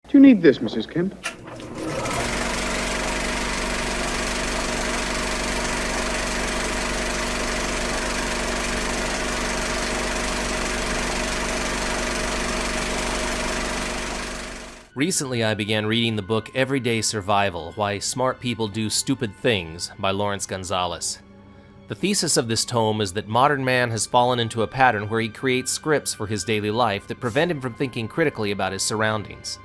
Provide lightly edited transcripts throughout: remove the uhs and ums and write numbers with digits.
Do you need this, Mrs. Kemp? Recently, I began reading the book Everyday Survival: Why Smart People Do Stupid Things by Lawrence Gonzalez. The thesis of this tome is that modern man has fallen into a pattern where he creates scripts for his daily life that prevent him from thinking critically about his surroundings.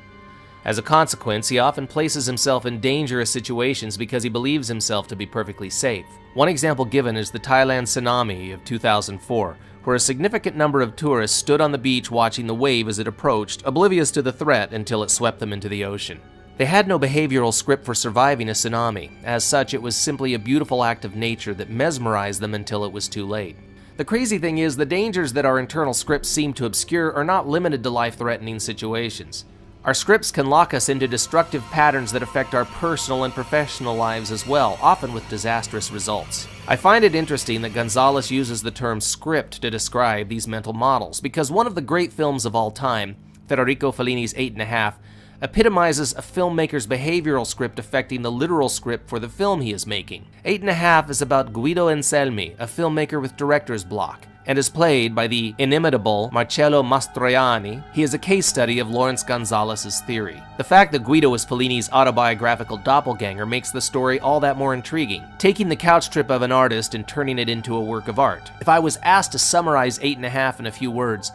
As a consequence, he often places himself in dangerous situations because he believes himself to be perfectly safe. One example given is the Thailand tsunami of 2004, where a significant number of tourists stood on the beach watching the wave as it approached, oblivious to the threat until it swept them into the ocean. They had no behavioral script for surviving a tsunami. As such, it was simply a beautiful act of nature that mesmerized them until it was too late. The crazy thing is, the dangers that our internal scripts seem to obscure are not limited to life-threatening situations. Our scripts can lock us into destructive patterns that affect our personal and professional lives as well, often with disastrous results. I find it interesting that Gonzalez uses the term script to describe these mental models, because one of the great films of all time, Federico Fellini's 8½, epitomizes a filmmaker's behavioral script affecting the literal script for the film he is making. 8½ is about Guido Anselmi, a filmmaker with director's block, and is played by the inimitable Marcello Mastroianni. He is a case study of Lawrence Gonzalez's theory. The fact that Guido is Fellini's autobiographical doppelganger makes the story all that more intriguing, taking the couch trip of an artist and turning it into a work of art. If I was asked to summarize 8½ in a few words,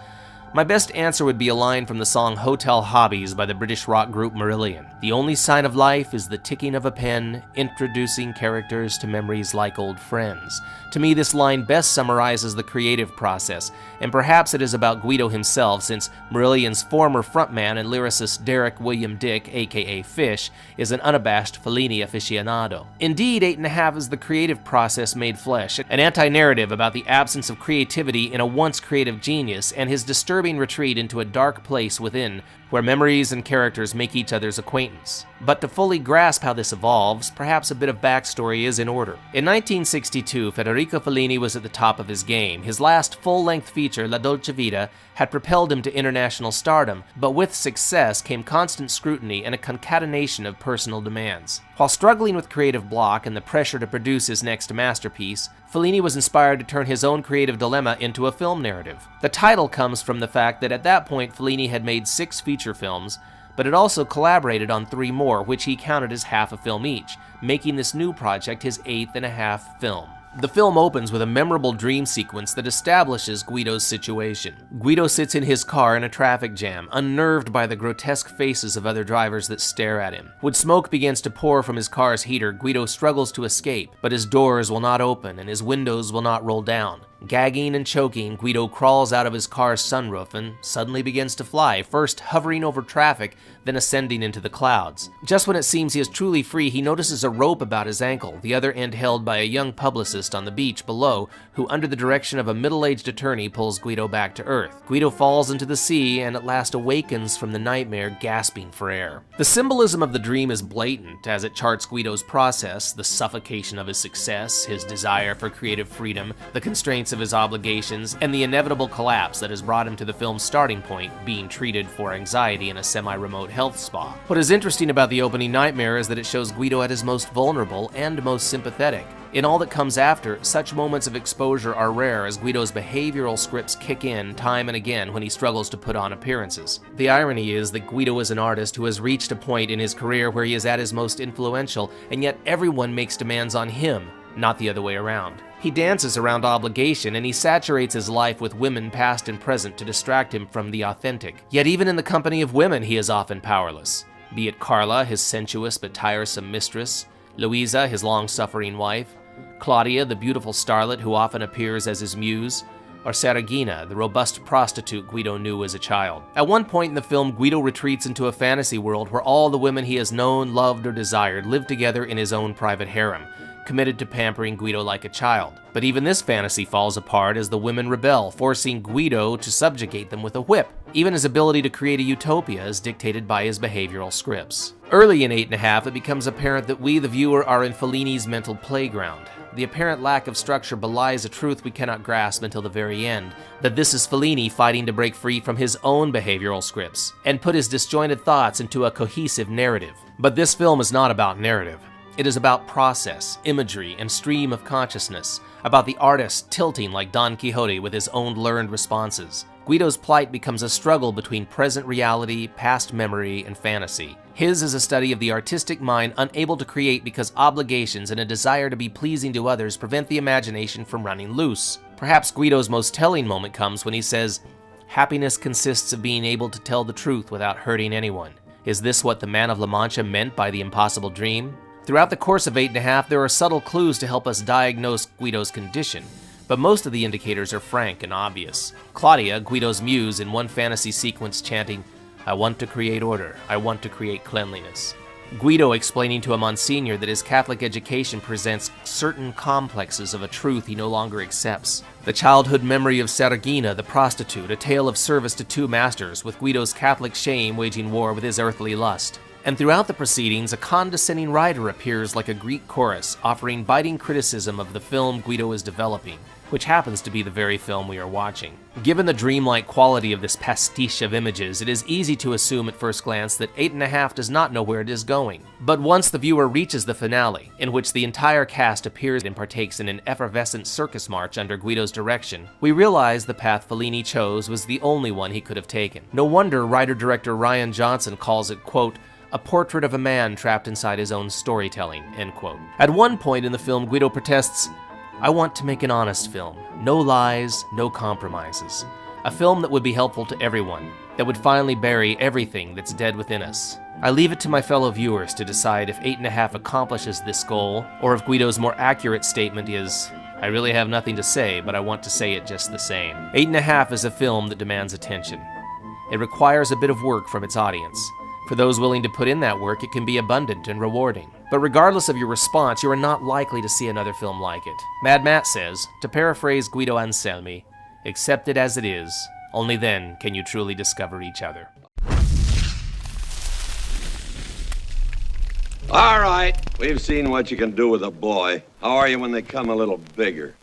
my best answer would be a line from the song Hotel Hobbies by the British rock group Marillion. The only sign of life is the ticking of a pen, introducing characters to memories like old friends. To me, this line best summarizes the creative process, and perhaps it is about Guido himself, since Marillion's former frontman and lyricist Derek William Dick, aka Fish, is an unabashed Fellini aficionado. Indeed, 8½ is the creative process made flesh, an anti-narrative about the absence of creativity in a once creative genius, and his disturbing retreat into a dark place within, where memories and characters make each other's acquaintance. But to fully grasp how this evolves, perhaps a bit of backstory is in order. In 1962, Federico Fellini was at the top of his game. His last full-length feature, La Dolce Vita, had propelled him to international stardom, but with success came constant scrutiny and a concatenation of personal demands. While struggling with creative block and the pressure to produce his next masterpiece, Fellini was inspired to turn his own creative dilemma into a film narrative. The title comes from the fact that at that point Fellini had made 6 feature films, but had also collaborated on 3 more, which he counted as half a film each, making this new project his 8½ film. The film opens with a memorable dream sequence that establishes Guido's situation. Guido sits in his car in a traffic jam, unnerved by the grotesque faces of other drivers that stare at him. When smoke begins to pour from his car's heater, Guido struggles to escape, but his doors will not open and his windows will not roll down. Gagging and choking, Guido crawls out of his car's sunroof and suddenly begins to fly, first hovering over traffic, then ascending into the clouds. Just when it seems he is truly free, he notices a rope about his ankle, the other end held by a young publicist on the beach below, who under the direction of a middle-aged attorney pulls Guido back to Earth. Guido falls into the sea and at last awakens from the nightmare, gasping for air. The symbolism of the dream is blatant as it charts Guido's process, the suffocation of his success, his desire for creative freedom, the constraints of his obligations, and the inevitable collapse that has brought him to the film's starting point, being treated for anxiety in a semi-remote health spa. What is interesting about the opening nightmare is that it shows Guido at his most vulnerable and most sympathetic. In all that comes after, such moments of exposure are rare as Guido's behavioral scripts kick in time and again when he struggles to put on appearances. The irony is that Guido is an artist who has reached a point in his career where he is at his most influential, and yet everyone makes demands on him, not the other way around. He dances around obligation, and he saturates his life with women past and present to distract him from the authentic. Yet even in the company of women, he is often powerless. Be it Carla, his sensuous but tiresome mistress, Louisa, his long-suffering wife, Claudia, the beautiful starlet who often appears as his muse, or Seragina, the robust prostitute Guido knew as a child. At one point in the film, Guido retreats into a fantasy world where all the women he has known, loved, or desired live together in his own private harem, committed to pampering Guido like a child. But even this fantasy falls apart as the women rebel, forcing Guido to subjugate them with a whip. Even his ability to create a utopia is dictated by his behavioral scripts. Early in 8½, it becomes apparent that we, the viewer, are in Fellini's mental playground. the apparent lack of structure belies a truth we cannot grasp until the very end, that this is Fellini fighting to break free from his own behavioral scripts and put his disjointed thoughts into a cohesive narrative. But this film is not about narrative. It is about process, imagery, and stream of consciousness, about the artist tilting like Don Quixote with his own learned responses. Guido's plight becomes a struggle between present reality, past memory, and fantasy. His is a study of the artistic mind unable to create because obligations and a desire to be pleasing to others prevent the imagination from running loose. Perhaps Guido's most telling moment comes when he says, "Happiness consists of being able to tell the truth without hurting anyone." Is this what the Man of La Mancha meant by the impossible dream? Throughout the course of 8½, there are subtle clues to help us diagnose Guido's condition, but most of the indicators are frank and obvious. Claudia, Guido's muse, in one fantasy sequence chanting, "I want to create order, I want to create cleanliness." Guido explaining to a Monsignor that his Catholic education presents certain complexes of a truth he no longer accepts. The childhood memory of Sergina, the prostitute, a tale of service to two masters, with Guido's Catholic shame waging war with his earthly lust. And throughout the proceedings, a condescending writer appears like a Greek chorus, offering biting criticism of the film Guido is developing, which happens to be the very film we are watching. Given the dreamlike quality of this pastiche of images, it is easy to assume at first glance that 8½, does not know where it is going. But once the viewer reaches the finale, in which the entire cast appears and partakes in an effervescent circus march under Guido's direction, we realize the path Fellini chose was the only one he could have taken. No wonder writer-director Rian Johnson calls it, quote, "a portrait of a man trapped inside his own storytelling," end quote. At one point in the film, Guido protests, "I want to make an honest film. No lies, no compromises. A film that would be helpful to everyone, that would finally bury everything that's dead within us." I leave it to my fellow viewers to decide if 8½, accomplishes this goal, or if Guido's more accurate statement is, "I really have nothing to say, but I want to say it just the same." 8½, is a film that demands attention. It requires a bit of work from its audience. For those willing to put in that work, it can be abundant and rewarding. But regardless of your response, you are not likely to see another film like it. Mad Matt says, to paraphrase Guido Anselmi, "Accept it as it is. Only then can you truly discover each other." All right, we've seen what you can do with a boy. How are you when they come a little bigger?